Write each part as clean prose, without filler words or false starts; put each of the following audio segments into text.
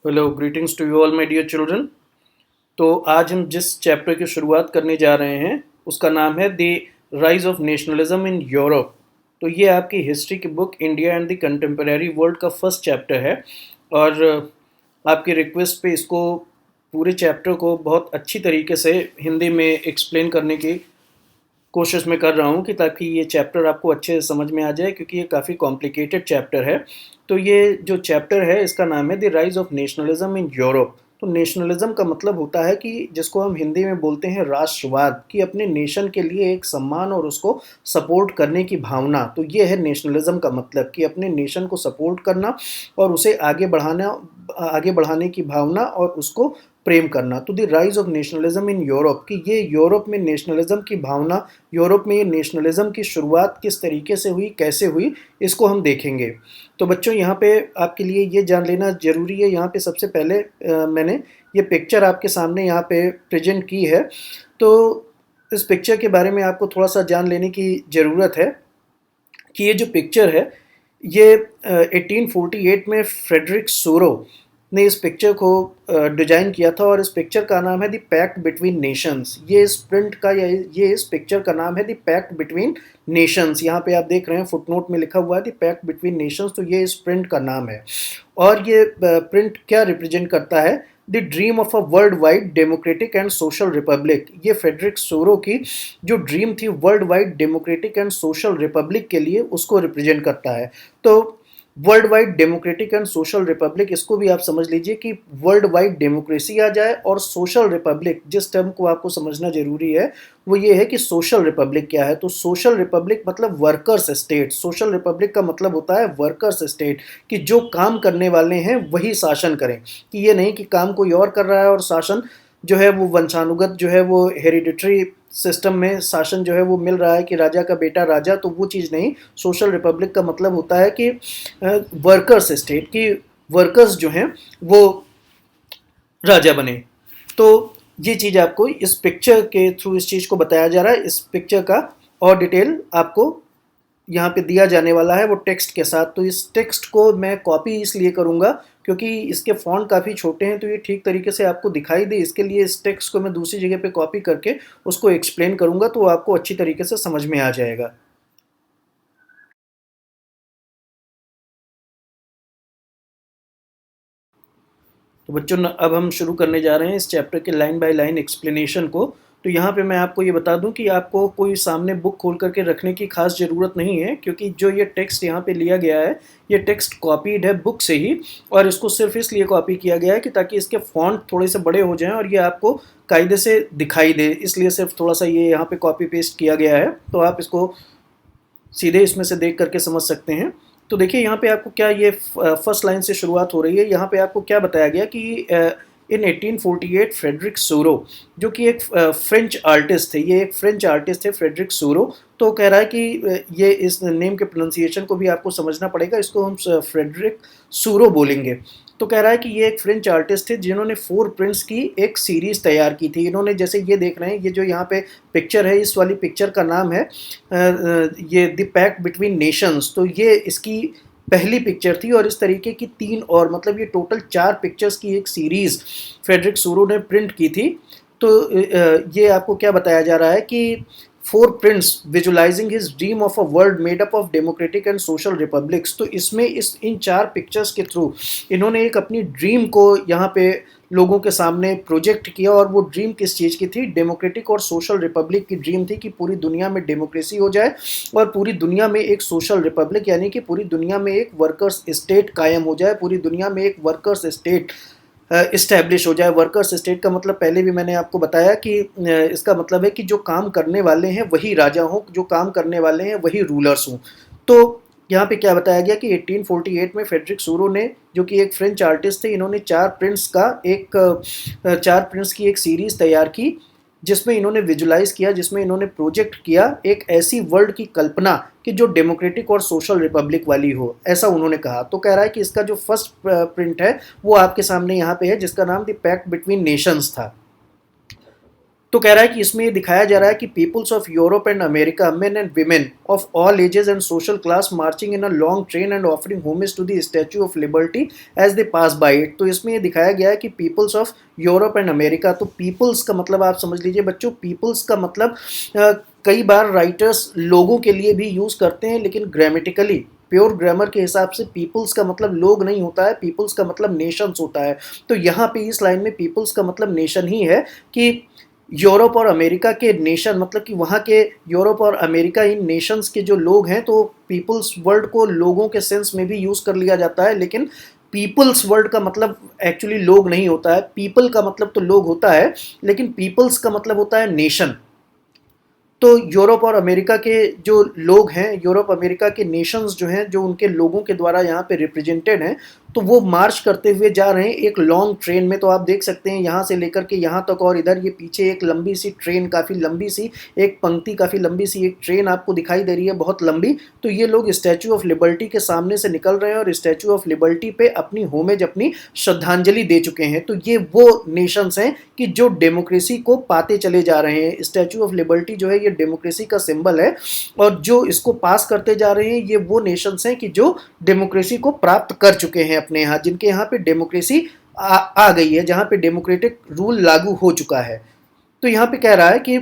Hello greetings to you all my dear children. तो आज हम जिस चैप्टर की शुरुआत करने जा रहे हैं उसका नाम है the rise of nationalism in Europe. तो ये आपकी हिस्ट्री की book India and the contemporary world का फर्स्ट चैप्टर है। और आपकी रिक्वेस्ट पे इसको पूरे चैप्टर को बहुत अच्छी तरीके से हिंदी में एक्सप्लेन करने की कोशिश मैं कर रहा हूँ कि ताकि ये चैप्टर आपको अच्छे से समझ में आ जाए, क्योंकि ये काफ़ी कॉम्प्लिकेटेड चैप्टर है। तो ये जो चैप्टर है इसका नाम है the rise of nationalism in Europe. तो नेशनलिज्म का मतलब होता है कि जिसको हम हिंदी में बोलते हैं राष्ट्रवाद, कि अपने नेशन के लिए एक सम्मान और उसको सपोर्ट करने की भावना। तो ये है नेशनलिज्म का मतलब, कि अपने नेशन को सपोर्ट करना और उसे आगे बढ़ाने की भावना और उसको प्रेम करना। तो the rise of nationalism in Europe, कि ये यूरोप में नेशनलिज्म की भावना, यूरोप में ये नेशनलिज्म की शुरुआत किस तरीके से हुई, कैसे हुई, इसको हम देखेंगे। तो बच्चों यहाँ पे आपके लिए ये जान लेना ज़रूरी है। यहाँ पे सबसे पहले मैंने ये पिक्चर आपके सामने यहाँ पे प्रेजेंट की है। तो इस पिक्चर के बारे में आपको थोड़ा सा जान लेने की ज़रूरत है कि ये जो पिक्चर है ये 1848 में फ्रेडरिक सोरो ने इस पिक्चर को डिजाइन किया था, और इस पिक्चर का नाम है द पैक्ट बिटवीन नेशंस। ये इस प्रिंट का ये इस पिक्चर का नाम है द पैक्ट बिटवीन नेशंस। यहाँ पे आप देख रहे हैं फुटनोट में लिखा हुआ है द पैक्ट बिटवीन नेशंस। तो ये इस प्रिंट का नाम है। और ये प्रिंट क्या रिप्रेजेंट करता है? The dream of a world wide democratic and social Republic. ये फ्रेडरिक सोरो की जो ड्रीम थी world wide democratic and social Republic के लिए, उसको रिप्रेजेंट करता है। तो world wide democratic and social Republic, इसको भी आप समझ लीजिए कि वर्ल्ड वाइड डेमोक्रेसी आ जाए, और सोशल रिपब्लिक, जिस टर्म को आपको समझना जरूरी है वो ये है कि सोशल रिपब्लिक क्या है। तो सोशल रिपब्लिक मतलब वर्कर्स स्टेट। सोशल रिपब्लिक का मतलब होता है वर्कर्स स्टेट, कि जो काम करने वाले हैं वही शासन करें, कि ये नहीं कि काम कोई और कर रहा है और शासन जो है वो वंशानुगत, जो है वो हेरिडिटरी सिस्टम में शासन जो है वो मिल रहा है कि राजा का बेटा राजा। तो वो चीज़ नहीं। सोशल रिपब्लिक का मतलब होता है कि वर्कर्स स्टेट, की वर्कर्स जो हैं वो राजा बने। तो ये चीज़ आपको इस पिक्चर के थ्रू इस चीज़ को बताया जा रहा है। इस पिक्चर का और डिटेल आपको यहाँ पे दिया जाने वाला है वो टेक्स्ट के साथ। तो इस टेक्स्ट को मैं कॉपी इसलिए करूँगा क्योंकि इसके फॉन्ट काफ़ी छोटे हैं, तो ये ठीक तरीके से आपको दिखाई दे, इसके लिए इस टेक्स्ट को मैं दूसरी जगह पे कॉपी करके उसको एक्सप्लेन करूँगा, तो आपको अच्छी तरीके से समझ में आ जाएगा। तो बच्चों अब हम शुरू करने जा रहे हैं इस चैप्टर के लाइन बाय लाइन एक्सप्लेनेशन को। तो यहाँ पे मैं आपको ये बता दूं कि आपको कोई सामने बुक खोल करके रखने की खास ज़रूरत नहीं है, क्योंकि जो ये टेक्स्ट यहाँ पे लिया गया है ये टेक्स्ट कॉपीड है बुक से ही, और इसको सिर्फ इसलिए कॉपी किया गया है कि ताकि इसके फॉन्ट थोड़े से बड़े हो जाएं और ये आपको कायदे से दिखाई दे, इसलिए सिर्फ थोड़ा सा ये यहाँ पे कॉपी पेस्ट किया गया है। तो आप इसको सीधे इसमें से देख करके समझ सकते हैं। तो देखिए यहाँ पे आपको क्या, ये फर्स्ट लाइन से शुरुआत हो रही है। यहाँ पे आपको क्या बताया गया कि इन 1848 फ्रेडरिक सोरो, जो कि एक फ्रेंच आर्टिस्ट थे, ये एक फ्रेंच आर्टिस्ट थे फ्रेडरिक सोरो। तो कह रहा है कि ये इस नेम के प्रोनाउंसिएशन को भी आपको समझना पड़ेगा, इसको हम फ्रेडरिक सोरो बोलेंगे। तो कह रहा है कि ये एक फ्रेंच आर्टिस्ट थे जिन्होंने 4 प्रिंट्स की एक सीरीज़ तैयार की थी। इन्होंने, जैसे ये देख रहे हैं, ये जो यहाँ पे पिक्चर है, इस वाली पिक्चर का नाम है ये द पैक्ट बिटवीन नेशंस। तो ये इसकी पहली पिक्चर थी, और इस तरीके की 3 और, मतलब ये टोटल 4 पिक्चर्स की एक सीरीज़ फ्रेडरिक सोरो ने प्रिंट की थी। तो ये आपको क्या बताया जा रहा है कि 4 prints visualising his dream of a world made up of democratic and social republics. तो इसमें इन 4 पिक्चर्स के थ्रू इन्होंने एक अपनी ड्रीम को यहाँ पे लोगों के सामने प्रोजेक्ट किया। और वो ड्रीम किस चीज़ की थी? डेमोक्रेटिक और सोशल रिपब्लिक की ड्रीम थी, कि पूरी दुनिया में डेमोक्रेसी हो जाए और पूरी दुनिया में एक सोशल रिपब्लिक, यानी कि पूरी दुनिया में एक वर्कर्स स्टेट कायम हो जाए, पूरी दुनिया में एक वर्कर्स स्टेट इस्टेब्लिश हो जाए। वर्कर्स स्टेट का मतलब पहले भी मैंने आपको बताया कि इसका मतलब है कि जो काम करने वाले हैं वही राजा हों, जो काम करने वाले हैं वही रूलर्स हों। तो यहाँ पे क्या बताया गया कि 1848 में फ्रेडरिक सोरो ने, जो कि एक फ्रेंच आर्टिस्ट थे, इन्होंने 4 प्रिंट्स की एक सीरीज़ तैयार की, जिसमें इन्होंने विजुलाइज किया, जिसमें इन्होंने प्रोजेक्ट किया एक ऐसी वर्ल्ड की कल्पना कि जो डेमोक्रेटिक और सोशल रिपब्लिक वाली हो, ऐसा उन्होंने कहा। तो कह रहा है कि इसका जो फर्स्ट प्रिंट है वो आपके सामने यहाँ पे है, जिसका नाम द पैक्ट बिटवीन नेशंस था। तो कह रहा है कि इसमें ये दिखाया जा रहा है कि peoples of Europe and America, men and women of all ages and social class marching in a long train and offering homage to the Statue of Liberty as they pass by it. तो इसमें ये दिखाया गया है कि peoples of Europe and America, तो peoples का मतलब आप समझ लीजिए बच्चों, पीपल्स का मतलब कई बार राइटर्स लोगों के लिए भी यूज़ करते हैं, लेकिन ग्रामेटिकली प्योर ग्रामर के हिसाब से पीपल्स का मतलब लोग नहीं होता है, पीपल्स का मतलब नेशंस होता है। तो यहाँ पे इस लाइन में पीपल्स का मतलब नेशन ही है कि यूरोप और अमेरिका के नेशन, मतलब कि वहाँ के यूरोप और अमेरिका इन नेशंस के जो लोग हैं, तो पीपल्स वर्ड को लोगों के सेंस में भी यूज़ कर लिया जाता है, लेकिन पीपल्स वर्ड का मतलब एक्चुअली लोग नहीं होता है। पीपल का मतलब तो लोग होता है, लेकिन पीपल्स का मतलब होता है नेशन। तो यूरोप और अमेरिका के जो लोग हैं, यूरोप अमेरिका के नेशंस जो हैं, जो उनके लोगों के द्वारा यहाँ पे रिप्रेजेंटेड हैं, तो वो मार्च करते हुए जा रहे हैं एक लॉन्ग ट्रेन में। तो आप देख सकते हैं यहाँ से लेकर के यहाँ तक, और इधर ये पीछे एक लंबी सी ट्रेन, काफ़ी लंबी सी एक पंक्ति, काफ़ी लंबी सी एक ट्रेन आपको दिखाई दे रही है, बहुत लंबी। तो ये लोग स्टैचू ऑफ लिबर्टी के सामने से निकल रहे हैं और स्टैचू ऑफ लिबर्टी पे अपनी होमेज, अपनी श्रद्धांजलि दे चुके हैं। तो ये वो नेशंस हैं कि जो डेमोक्रेसी को पाते चले जा रहे हैं। स्टैचू ऑफ लिबर्टी जो है ये डेमोक्रेसी का सिंबल है, और जो इसको पास करते जा रहे हैं ये वो नेशंस हैं कि जो डेमोक्रेसी को प्राप्त कर चुके हैं अपने यहाँ, जिनके यहाँ पे डेमोक्रेसी आ गई है, जहाँ पे डेमोक्रेटिक रूल लागू हो चुका है। तो यहाँ पे कह रहा है कि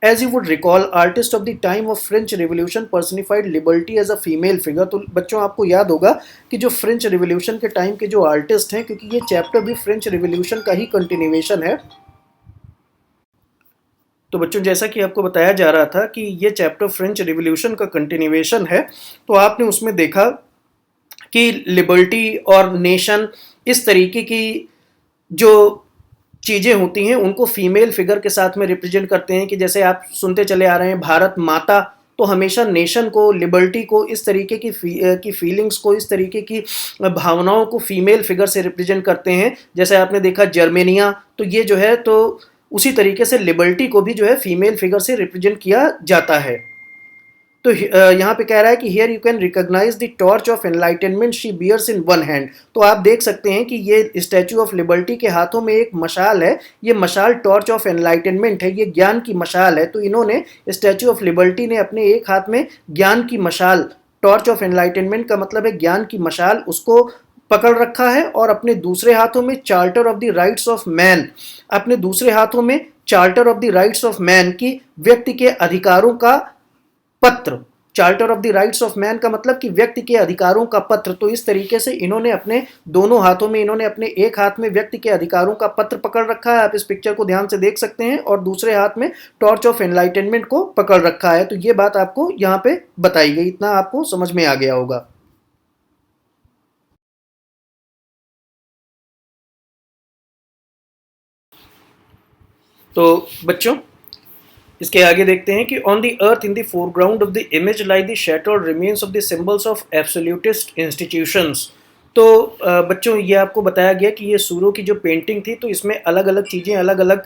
as you would recall artist of the time of French revolution personified liberty as a female figure. तो बच्चों आपको याद होगा कि जो फ्रेंच रिवोल्यूशन के टाइम के जो आर्टिस्ट हैं, क्योंकि ये चैप्टर भी फ्रेंच रिवोल्यूशन का ही कंटिन्यूएशन है, तो बच्चों जैसा कि आपको बताया जा रहा था कि ये चैप्टर फ्रेंच रिवॉल्यूशन का कंटिन्यूएशन है, तो आपने उसमें देखा कि लिबर्टी और नेशन, इस तरीके की जो चीज़ें होती हैं उनको फीमेल फिगर के साथ में रिप्रेजेंट करते हैं। कि जैसे आप सुनते चले आ रहे हैं भारत माता, तो हमेशा नेशन को, लिबर्टी को, इस तरीके की फीलिंग्स को, इस तरीके की भावनाओं को फीमेल फिगर से रिप्रेजेंट करते हैं। जैसे आपने देखा जर्मेनिया, तो ये जो है, तो उसी तरीके से लिबर्टी को भी जो है फीमेल फिगर से रिप्रेजेंट किया जाता है। तो यहाँ पे कह रहा है कि here you can recognize the torch of enlightenment she bears in one hand. तो आप देख सकते हैं कि ये स्टैचू ऑफ लिबर्टी के हाथों में एक मशाल है, ये मशाल टॉर्च ऑफ एनलाइटनमेंट है, ये ज्ञान की मशाल है। तो इन्होंने, स्टैचू ऑफ लिबर्टी ने अपने एक हाथ में ज्ञान की मशाल, टॉर्च ऑफ एनलाइटनमेंट का मतलब है ज्ञान की मशाल, उसको पकड़ रखा है, और अपने दूसरे हाथों में charter of the rights of man, अपने दूसरे हाथों में charter of the rights of man की व्यक्ति के अधिकारों का पत्र। Charter of the rights of man का मतलब कि व्यक्ति के अधिकारों का पत्र। तो इस तरीके से इन्होंने अपने दोनों हाथों में, इन्होंने अपने एक हाथ में व्यक्ति के अधिकारों का पत्र पकड़ रखा है, आप इस पिक्चर को ध्यान से देख सकते हैं, और दूसरे हाथ में टॉर्च ऑफ एनलाइटनमेंट को पकड़ रखा है। तो ये बात आपको यहाँ पे बताई गई, इतना आपको समझ में आ गया होगा। तो बच्चों इसके आगे देखते हैं कि on the earth in the foreground of the image lie the shattered remains of the symbols of absolutist institutions. तो बच्चों ये आपको बताया गया कि ये सूरों की जो पेंटिंग थी, तो इसमें अलग अलग चीज़ें, अलग अलग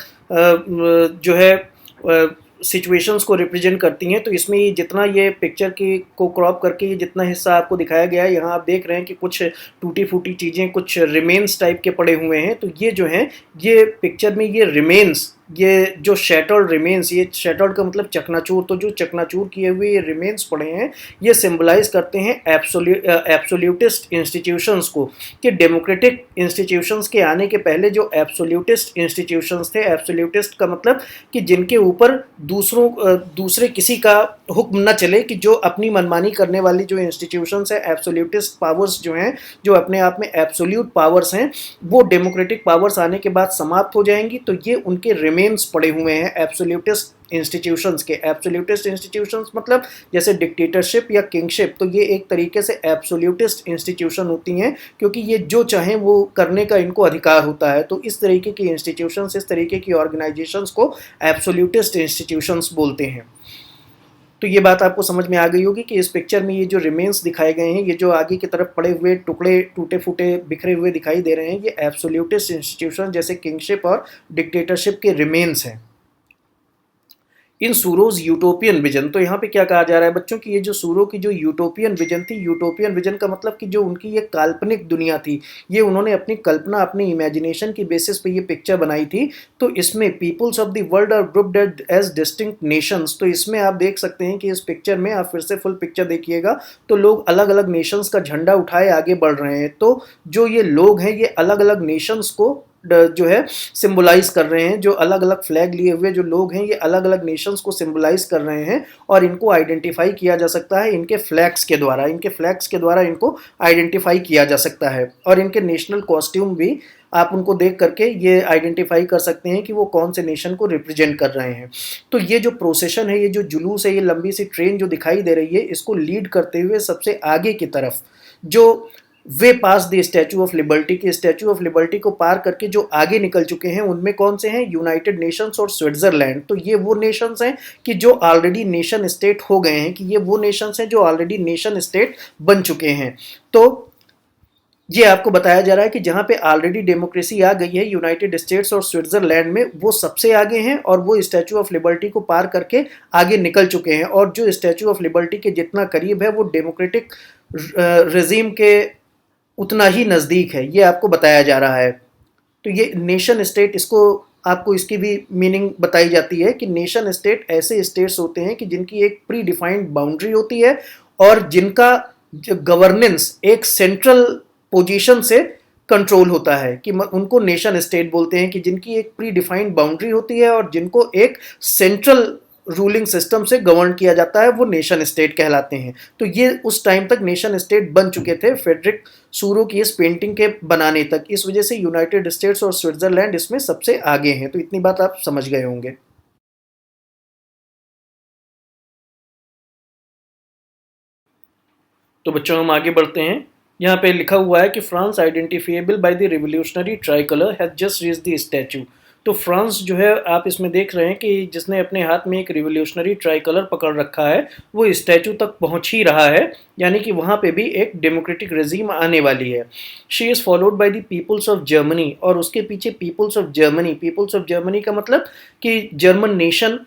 जो है सिचुएशंस को रिप्रेजेंट करती हैं। तो इसमें ये जितना, ये पिक्चर की को क्रॉप करके ये जितना हिस्सा आपको दिखाया गया है, यहाँ आप देख रहे हैं कि कुछ टूटी फूटी चीज़ें, कुछ रिमेन्स टाइप के पड़े हुए हैं। तो ये जो हैं, ये पिक्चर में ये रिमेन्स, ये जो शैटर्ड रिमेन्स, ये शैटर्ड का मतलब चकनाचूर, तो जो चकनाचूर किए हुए ये रिमेन्स पड़े हैं, ये सिंबलाइज करते हैं एब्सोल्यूटिस्ट इंस्टीट्यूशंस को। कि डेमोक्रेटिक इंस्टीट्यूशंस के आने के पहले जो एब्सोल्यूटिस्ट इंस्टीट्यूशंस थे, एब्सोल्यूटिस्ट का मतलब कि जिनके ऊपर दूसरे किसी का हुक्म न चले, कि जो अपनी मनमानी करने वाली जो इंस्टीट्यूशंस है, एब्सोल्यूटिस्ट पावर्स जो हैं, जो अपने आप में एब्सोल्यूट पावर्स हैं, वो डेमोक्रेटिक पावर्स आने के बाद समाप्त हो जाएंगी। तो ये उनके रिमेन्स पड़े हुए हैं एब्सोल्यूटिस्ट इंस्टीट्यूशंस के। एब्सोल्यूटिस्ट इंस्टीट्यूशंस मतलब जैसे डिक्टेटरशिप या किंगशिप, तो ये एक तरीके से एब्सोल्यूटिस्ट इंस्टीट्यूशन होती हैं, क्योंकि ये जो चाहें वो करने का इनको अधिकार होता है। तो इस तरीके की इंस्टीट्यूशंस, इस तरीके की ऑर्गेनाइजेशंस को एब्सोल्यूटिस्ट इंस्टीट्यूशंस बोलते हैं। तो ये बात आपको समझ में आ गई होगी कि इस पिक्चर में ये जो रिमेन्स दिखाए गए हैं, ये जो आगे की तरफ पड़े हुए टुकड़े, टूटे फूटे, बिखरे हुए दिखाई दे रहे हैं, ये एब्सोल्यूटिस्ट इंस्टीट्यूशन जैसे किंगशिप और डिक्टेटरशिप के रिमेन्स हैं। इन सूरोज यूटोपियन विजन। तो यहाँ पे क्या कहा जा रहा है बच्चों की ये जो सूरो की जो यूटोपियन विजन थी, यूटोपियन विजन का मतलब कि जो उनकी ये काल्पनिक दुनिया थी, ये उन्होंने अपनी कल्पना, अपनी इमेजिनेशन की बेसिस पे ये पिक्चर बनाई थी। तो इसमें peoples of the world are grouped as distinct nations. तो इसमें आप देख सकते हैं कि इस पिक्चर में आप फिर से फुल पिक्चर देखिएगा तो लोग अलग अलग नेशंस का झंडा उठाए आगे बढ़ रहे हैं। तो जो ये लोग हैं ये अलग अलग नेशंस को जो है सिंबलाइज कर रहे हैं। जो अलग अलग फ्लैग लिए हुए जो लोग हैं ये अलग अलग नेशंस को सिंबलाइज कर रहे हैं और इनको आइडेंटिफाई किया जा सकता है इनके फ्लैग्स के द्वारा। इनके फ्लैग्स के द्वारा इनको आइडेंटिफाई किया जा सकता है और इनके नेशनल कॉस्ट्यूम भी आप उनको देख करके ये आइडेंटिफाई कर सकते हैं कि वो कौन से नेशन को रिप्रेजेंट कर रहे हैं। तो ये जो प्रोसेशन है, ये जो जुलूस है, ये लंबी सी ट्रेन जो दिखाई दे रही है, इसको लीड करते हुए सबसे आगे की तरफ जो वे पास द स्टैचू ऑफ लिबर्टी की, स्टैचू ऑफ लिबर्टी को पार करके जो आगे निकल चुके हैं उनमें कौन से हैं? यूनाइटेड नेशंस और स्विट्जरलैंड। तो ये वो नेशंस हैं कि जो ऑलरेडी नेशन स्टेट हो गए हैं, कि ये वो नेशंस हैं जो ऑलरेडी नेशन स्टेट बन चुके हैं। तो ये आपको बताया जा रहा है कि जहां पे ऑलरेडी डेमोक्रेसी आ गई है, यूनाइटेड स्टेट्स और स्विट्जरलैंड में वो सबसे आगे हैं और वो स्टैचू ऑफ लिबर्टी को पार करके आगे निकल चुके हैं। और जो स्टैचू ऑफ लिबर्टी के जितना करीब है वो डेमोक्रेटिक रेजिम के उतना ही नज़दीक है, ये आपको बताया जा रहा है। तो ये नेशन स्टेट, इसको आपको इसकी भी मीनिंग बताई जाती है कि नेशन स्टेट ऐसे स्टेट्स होते हैं कि जिनकी एक प्री डिफाइंड बाउंड्री होती है और जिनका गवर्नेंस एक सेंट्रल पोजीशन से कंट्रोल होता है, कि उनको नेशन स्टेट बोलते हैं, कि जिनकी एक प्री डिफाइंड बाउंड्री होती है और जिनको एक सेंट्रल रूलिंग सिस्टम से गवर्न किया जाता है, वो नेशन स्टेट कहलाते हैं। तो ये उस टाइम तक नेशन स्टेट बन चुके थे फ्रेडरिक सूरो की इस पेंटिंग के बनाने तक। इस वजह से यूनाइटेड स्टेट्स और स्विट्जरलैंड इसमें सबसे आगे हैं। तो इतनी बात आप समझ गए होंगे। तो बच्चों हम आगे बढ़ते हैं। यहाँ पे लिखा हुआ है कि France identifiable by the revolutionary tricolour has just reached the statue. तो फ्रांस जो है, आप इसमें देख रहे हैं कि जिसने अपने हाथ में एक रिवोल्यूशनरी ट्राइकलर पकड़ रखा है वो स्टैचू तक पहुंच ही रहा है, यानी कि वहाँ पे भी एक डेमोक्रेटिक रेजिम आने वाली है। She is followed by the peoples of Germany, और उसके पीछे peoples of Germany. Peoples of Germany का मतलब कि जर्मन नेशन,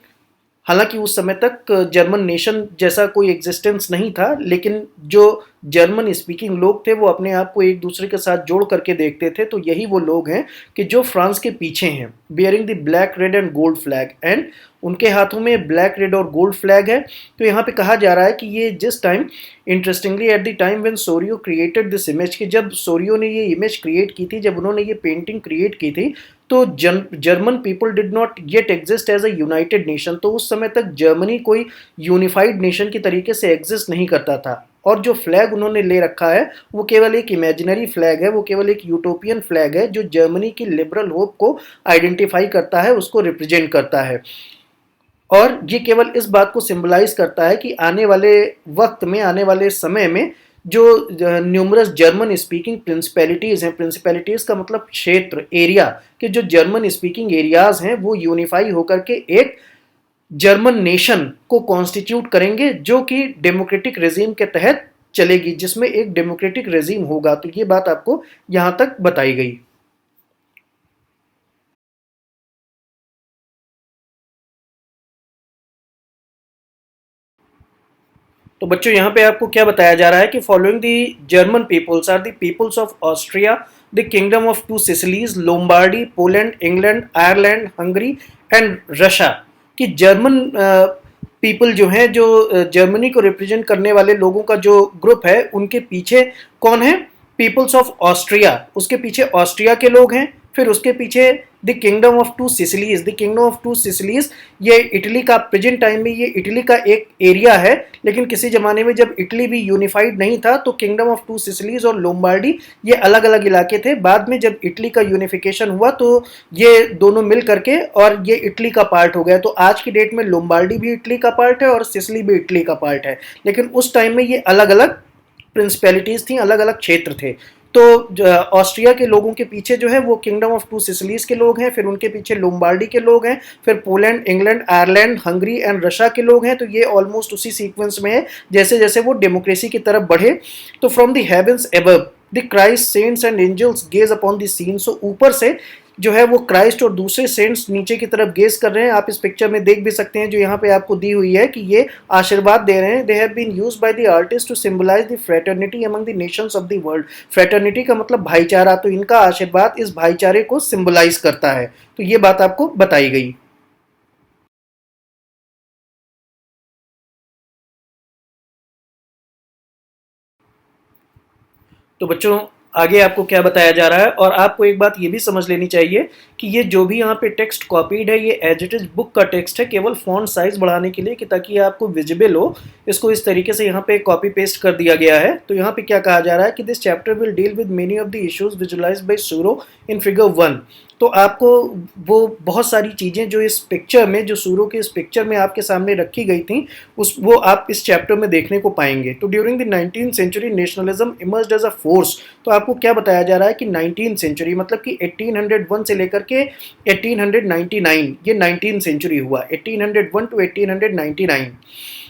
हालांकि उस समय तक जर्मन नेशन जैसा कोई एग्जिस्टेंस नहीं था, लेकिन जो जर्मन स्पीकिंग लोग थे वो अपने आप को एक दूसरे के साथ जोड़ करके देखते थे। तो यही वो लोग हैं कि जो फ्रांस के पीछे हैं। Bearing the black red and gold flag, and उनके हाथों में ब्लैक रेड और गोल्ड फ्लैग है। तो यहाँ पे कहा जा रहा है कि ये जिस time, interestingly at the time when Sorio created this image, कि जब सोरियो ने ये इमेज क्रिएट की थी, जब उन्होंने ये पेंटिंग क्रिएट की थी, तो German people did not yet exist as a united nation. तो उस समय तक जर्मनी कोई यूनिफाइड नेशन की तरीके से एग्जिस्ट नहीं करता था। और जो फ्लैग उन्होंने ले रखा है वो केवल एक इमेजिनरी फ्लैग है, वो केवल एक यूटोपियन फ्लैग है जो जर्मनी की लिबरल होप को आइडेंटिफाई करता है, उसको रिप्रेजेंट करता है। और ये केवल इस बात को सिंबलाइज करता है कि आने वाले वक्त में, आने वाले समय में जो न्यूमरस जर्मन स्पीकिंग प्रिंसिपैलिटीज़ हैं, प्रिंसिपैलिटीज़ का मतलब क्षेत्र, एरिया, कि जो जर्मन स्पीकिंग एरियाज़ हैं वो यूनिफाई होकर के एक जर्मन नेशन को कॉन्स्टिट्यूट करेंगे जो कि डेमोक्रेटिक रेजिम के तहत चलेगी, जिसमें एक डेमोक्रेटिक रेजिम होगा। तो ये बात आपको यहाँ तक बताई गई। तो बच्चों यहाँ पे आपको क्या बताया जा रहा है कि following the German peoples are the peoples of Austria, the kingdom of two Sicilies, Lombardy, Poland, England, Ireland, Hungary and Russia. कि जर्मन पीपल जो हैं, जो जर्मनी को रिप्रेजेंट करने वाले लोगों का जो ग्रुप है, उनके पीछे कौन है? पीपल्स ऑफ ऑस्ट्रिया, उसके पीछे ऑस्ट्रिया के लोग हैं। फिर उसके पीछे the kingdom of two Sicilies, the kingdom of two Sicilies, ये इटली का, प्रेजेंट टाइम में ये इटली का एक एरिया है, लेकिन किसी जमाने में जब इटली भी यूनिफाइड नहीं था तो किंगडम ऑफ टू सिसिलीज और लोम्बार्डी ये अलग अलग इलाके थे। बाद में जब इटली का यूनिफिकेशन हुआ तो ये दोनों मिल करके और ये इटली का पार्ट हो गया। तो आज की डेट में लोम्बार्डी भी इटली का पार्ट है और सिसिली भी इटली का पार्ट है, लेकिन उस टाइम में ये अलग अलग प्रिंसिपैलिटीज थी, अलग अलग क्षेत्र थे। तो ऑस्ट्रिया के लोगों के पीछे जो है वो किंगडम ऑफ टू सिसिलीज के लोग हैं, फिर उनके पीछे लोम्बार्डी के लोग हैं, फिर Poland, England, Ireland, Hungary and Russia के लोग हैं। तो ये ऑलमोस्ट उसी सीक्वेंस में है जैसे जैसे वो डेमोक्रेसी की तरफ बढ़े। तो from the heavens above the Christ, saints and angels gaze upon the scene. So ऊपर से जो है वो क्राइस्ट और दूसरे सेंट्स नीचे की तरफ गेज कर रहे हैं। आप इस पिक्चर में देख भी सकते हैं जो यहाँ पे आपको दी हुई है कि ये आशीर्वाद दे रहे हैं। They have been used by the artist to symbolize the fraternity among the nations of the world. Fraternity का मतलब भाईचारा, तो इनका आशीर्वाद इस भाईचारे को सिंबलाइज करता है। तो ये बात आपको बताई गई। तो बच्चों आगे आपको क्या बताया जा रहा है, और आपको एक बात ये भी समझ लेनी चाहिए कि ये जो भी यहाँ पे टेक्स्ट कॉपीड है ये एज इट इज बुक का टेक्स्ट है, केवल फॉन्ट साइज बढ़ाने के लिए कि ताकि ये आपको विजिबल हो। इसको इस तरीके से यहाँ पे कॉपी पेस्ट कर दिया गया है। तो यहाँ पे क्या कहा जा रहा है कि this chapter will deal with many of the issues visualised by सूरो इन फिगर 1। तो आपको वो बहुत सारी चीज़ें जो इस पिक्चर में, जो सूरो के इस पिक्चर में आपके सामने रखी गई थी, वो आप इस चैप्टर में देखने को पाएंगे। तो during the 19th century nationalism emerged as a force. तो आपको क्या बताया जा रहा है कि 19th सेंचुरी मतलब कि 1801 से लेकर के 1899, ये 19th सेंचुरी हुआ, 1801 टू 1899।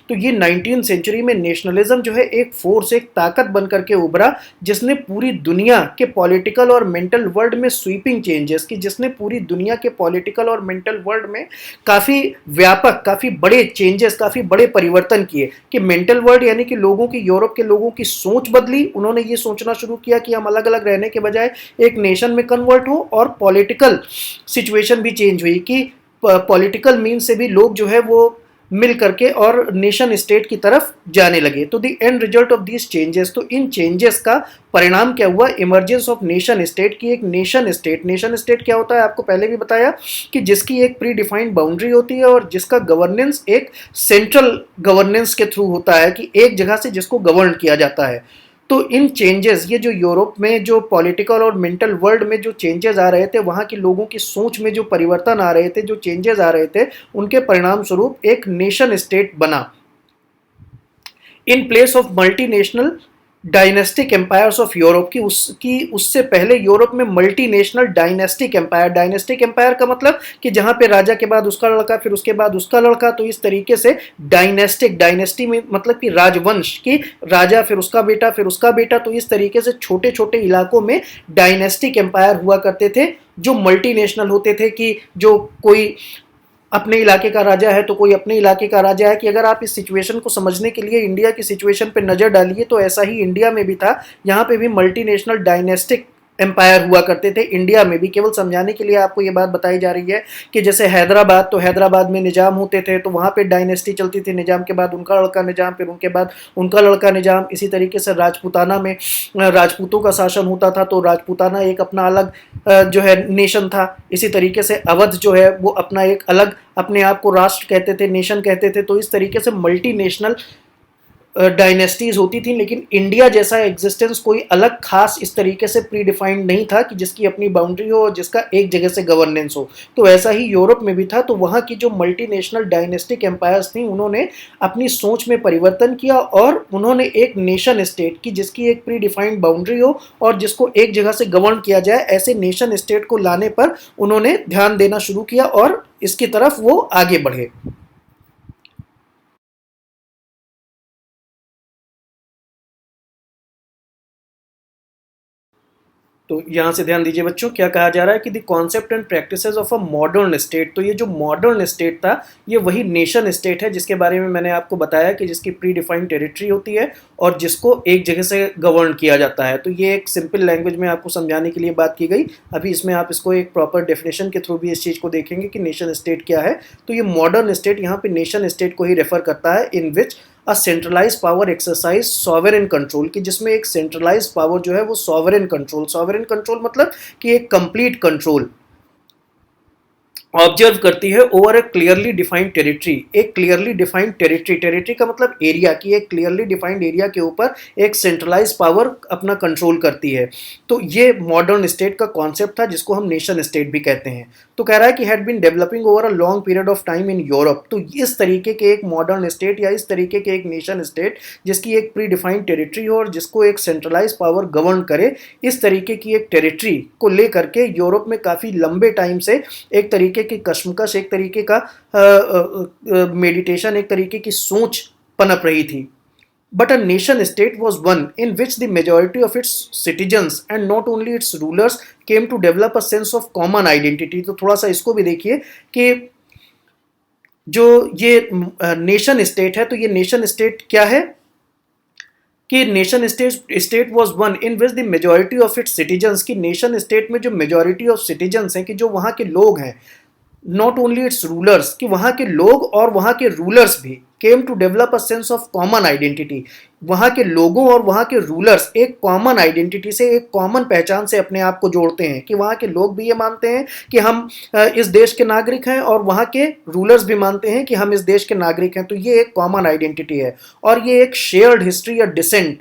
तो ये 19th सेंचुरी में नेशनलिज्म जो है एक फोर्स, एक ताकत बन करके उभरा, जिसने पूरी दुनिया के पॉलिटिकल और मेंटल वर्ल्ड में स्वीपिंग चेंजेस की, जिसने पूरी दुनिया के पॉलिटिकल और मेंटल वर्ल्ड में काफ़ी व्यापक, काफ़ी बड़े चेंजेस, काफ़ी बड़े परिवर्तन किए। कि मेंटल वर्ल्ड यानी कि लोगों की, यूरोप के लोगों की सोच बदली। उन्होंने ये सोचना शुरू किया कि हम अलग अलग रहने के बजाय एक नेशन में कन्वर्ट हो, और पॉलिटिकल सिचुएशन भी चेंज हुई कि पॉलिटिकल मीन से भी लोग जो है वो मिल करके और नेशन स्टेट की तरफ जाने लगे। तो the end result of these changes, तो इन चेंजेस का परिणाम क्या हुआ, इमर्जेंस ऑफ नेशन स्टेट की। एक नेशन स्टेट, नेशन स्टेट क्या होता है आपको पहले भी बताया कि जिसकी एक प्री डिफाइंड बाउंड्री होती है और जिसका गवर्नेंस एक सेंट्रल गवर्नेंस के थ्रू होता है, कि एक जगह से जिसको गवर्न किया जाता है। तो इन चेंजेस, ये जो यूरोप में जो पॉलिटिकल और मेंटल वर्ल्ड में जो चेंजेस आ रहे थे, वहाँ के लोगों की सोच में जो परिवर्तन आ रहे थे, जो चेंजेस आ रहे थे, उनके परिणाम स्वरूप एक नेशन स्टेट बना in place of multinational dynastic empires of Europe की। उससे पहले यूरोप में multinational dynastic empire, dynastic empire का मतलब कि जहां पे राजा के बाद उसका लड़का, फिर उसके बाद उसका लड़का, तो इस तरीके से डायनेस्टिक, डायनेस्टी में मतलब कि राजवंश की, राजा फिर उसका बेटा फिर उसका बेटा, तो इस तरीके से छोटे छोटे इलाकों में डायनेस्टिक एम्पायर हुआ करते थे जो मल्टीनेशनल होते थे। कि जो कोई अपने इलाके का राजा है तो कोई अपने इलाके का राजा है। कि अगर आप इस सिचुएशन को समझने के लिए इंडिया की सिचुएशन पे नज़र डालिए तो ऐसा ही इंडिया में भी था। यहाँ पे भी मल्टीनेशनल डायनेस्टिक एम्पायर हुआ करते थे इंडिया में भी। केवल समझाने के लिए आपको ये बात बताई जा रही है कि जैसे हैदराबाद, तो हैदराबाद में निजाम होते थे, तो वहाँ पे डायनेस्टी चलती थी, निजाम के बाद उनका लड़का निजाम, फिर उनके बाद उनका लड़का निजाम। इसी तरीके से राजपूताना में राजपूतों का शासन होता था, तो राजपूताना एक अपना अलग जो है नेशन था। इसी तरीके से अवध जो है वो अपना एक अलग, अपने आप को राष्ट्र कहते थे, नेशन कहते थे। तो इस तरीके से मल्टी नेशनल डायनेस्टीज होती थी, लेकिन इंडिया जैसा एग्जिस्टेंस कोई अलग खास इस तरीके से प्री डिफाइंड नहीं था कि जिसकी अपनी बाउंड्री हो और जिसका एक जगह से गवर्नेंस हो। तो ऐसा ही यूरोप में भी था। तो वहाँ की जो मल्टीनेशनल डायनेस्टिक एम्पायर्स थी, उन्होंने अपनी सोच में परिवर्तन किया और उन्होंने एक नेशन स्टेट की, जिसकी एक प्री डिफाइंड बाउंड्री हो और जिसको एक जगह से गवर्न किया जाए, ऐसे नेशन स्टेट को लाने पर उन्होंने ध्यान देना शुरू किया और इसकी तरफ वो आगे बढ़े। तो यहाँ से ध्यान दीजिए बच्चों, क्या कहा जा रहा है कि the concept and practices of a modern state. तो ये जो मॉडर्न स्टेट था, ये वही नेशन स्टेट है जिसके बारे में मैंने आपको बताया कि जिसकी प्री डिफाइंड टेरिटरी होती है और जिसको एक जगह से गवर्न किया जाता है। तो ये एक सिंपल लैंग्वेज में आपको समझाने के लिए बात की गई। अभी इसमें आप इसको एक प्रॉपर डेफिनेशन के थ्रू भी इस चीज़ को देखेंगे कि नेशन स्टेट क्या है। तो ये मॉडर्न स्टेट यहाँ पे नेशन स्टेट को ही रेफर करता है, in which a centralise power exercise sovereign control, की जिसमें एक सेंट्रलाइज पावर जो है वो सॉवरेन कंट्रोल, सॉवरेन कंट्रोल मतलब कि एक कंप्लीट कंट्रोल ऑब्जर्व करती है ओवर ए क्लियरली डिफाइंड टेरिटरी। एक क्लियरली डिफाइंड टेरिटरी, टेरिटरी का मतलब एरिया, की एक क्लियरली डिफाइंड एरिया के ऊपर एक सेंट्रलाइज पावर अपना कंट्रोल करती है। तो ये मॉडर्न स्टेट का कॉन्सेप्ट था जिसको हम नेशन स्टेट भी कहते हैं। तो कह रहा है कि had been developing over a long period of time in Europe. तो इस तरीके के एक मॉडर्न स्टेट या इस तरीके के एक नेशन स्टेट जिसकी एक प्री डिफाइंड टेरिटरी हो और जिसको एक सेंट्रलाइज पावर गवर्न करे, इस तरीके की एक टेरिटरी को लेकर के यूरोप में काफ़ी लंबे टाइम से एक तरीके की कश्मकश, एक तरीके का मेडिटेशन, एक तरीके की सोच पनप रही थी। But a nation state was one in which the majority of its citizens and not only its rulers came to develop a sense of common identity. तो थोड़ा सा इसको भी देखिए कि जो ये नेशन स्टेट है, तो ये नेशन स्टेट क्या है कि nation state was one in which the majority of its citizens, की नेशन स्टेट में जो मेजॉरिटी ऑफ सिटीजन्स हैं, कि जो वहाँ के लोग हैं, नॉट ओनली इट्स रूलर्स, कि वहाँ के लोग और वहाँ के रूलर्स भी came to develop a sense of common identity. वहाँ के लोगों और वहाँ के रूलर्स एक कॉमन आइडेंटिटी से, एक कॉमन पहचान से अपने आप को जोड़ते हैं, कि वहाँ के लोग भी ये मानते हैं कि हम इस देश के नागरिक हैं, और वहाँ के रूलर्स भी मानते हैं कि हम इस देश के नागरिक हैं। तो ये एक कॉमन आइडेंटिटी है, और ये एक शेयर्ड हिस्ट्री या डिसेंट।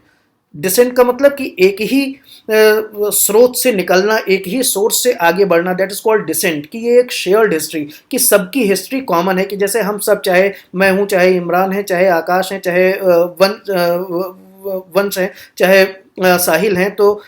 डिसेंट का मतलब कि एक ही स्रोत से निकलना, एक ही सोर्स से आगे बढ़ना, दैट इज कॉल्ड डिसेंट। कि ये एक शेयर्ड हिस्ट्री, कि सबकी हिस्ट्री कॉमन है, कि जैसे हम सब, चाहे मैं हूँ, चाहे इमरान है, चाहे आकाश है, चाहे वंश है, चाहे साहिल हैं, तो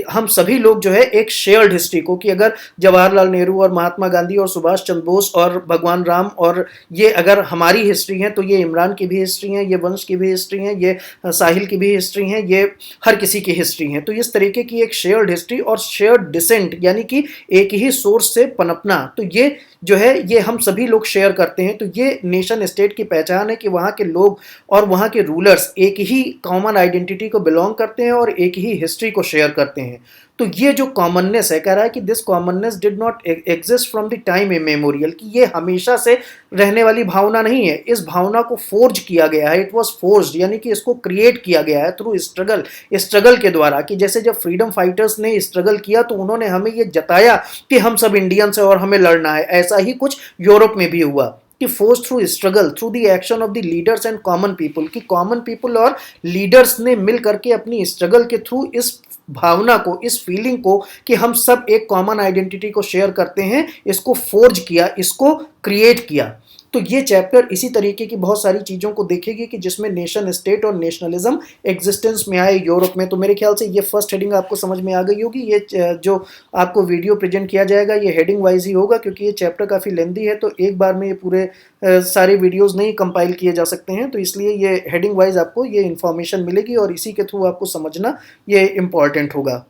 हम सभी लोग जो है एक शेयर्ड हिस्ट्री को, कि अगर जवाहरलाल नेहरू और महात्मा गांधी और सुभाष चंद्र बोस और भगवान राम और ये अगर हमारी हिस्ट्री हैं, तो ये इमरान की भी हिस्ट्री हैं, ये वंश की भी हिस्ट्री हैं, ये साहिल की भी हिस्ट्री हैं, ये हर किसी की हिस्ट्री हैं। तो इस तरीके की एक शेयर्ड हिस्ट्री और शेयर्ड डिसेंट, यानी कि एक ही सोर्स से पनपना, तो ये जो है ये हम सभी लोग शेयर करते हैं। तो ये नेशन स्टेट की पहचान है कि वहाँ के लोग और वहाँ के रूलर्स एक ही कॉमन आइडेंटिटी को बिलोंग करते हैं और एक ही हिस्ट्री को शेयर करते हैं। तो ये जो कॉमननेस है, कह रहा है कि this commonness did not exist from the time immemorial, कि ये हमेशा से रहने वाली भावना नहीं है, इस भावना को फोर्ज किया गया है। इट वॉज फोर्स्ड, यानी कि इसको क्रिएट किया गया है थ्रू स्ट्रगल, स्ट्रगल के द्वारा। कि जैसे जब फ्रीडम फाइटर्स ने स्ट्रगल किया, तो उन्होंने हमें ये जताया कि हम सब इंडियंस हैं और हमें लड़ना है। ऐसा ही कुछ यूरोप में भी हुआ, कि force through struggle, through the action of the leaders and common people, कि कॉमन पीपल और लीडर्स ने मिल करके अपनी स्ट्रगल के थ्रू इस भावना को, इस फीलिंग को, कि हम सब एक कॉमन आइडेंटिटी को शेयर करते हैं, इसको फोर्ज किया, इसको क्रिएट किया। तो ये चैप्टर इसी तरीके की बहुत सारी चीज़ों को देखेगी, कि जिसमें नेशन स्टेट और नेशनलिज्म एग्जिस्टेंस में आए यूरोप में। तो मेरे ख्याल से ये फर्स्ट हेडिंग आपको समझ में आ गई होगी। ये जो आपको वीडियो प्रेजेंट किया जाएगा, ये हेडिंग वाइज ही होगा, क्योंकि ये चैप्टर काफ़ी लेंदी है, तो एक बार में ये पूरे सारे वीडियोज़ नहीं कंपाइल किए जा सकते हैं। तो इसलिए ये हेडिंग वाइज आपको ये इन्फॉर्मेशन मिलेगी, और इसी के थ्रू आपको समझना ये इम्पॉर्टेंट होगा।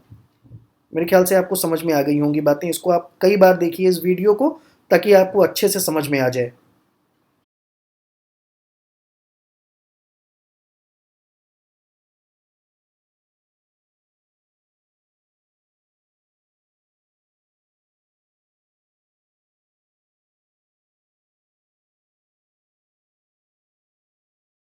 मेरे ख्याल से आपको समझ में आ गई होंगी बातें। इसको आप कई बार देखिए इस वीडियो को, ताकि आपको अच्छे से समझ में आ जाए।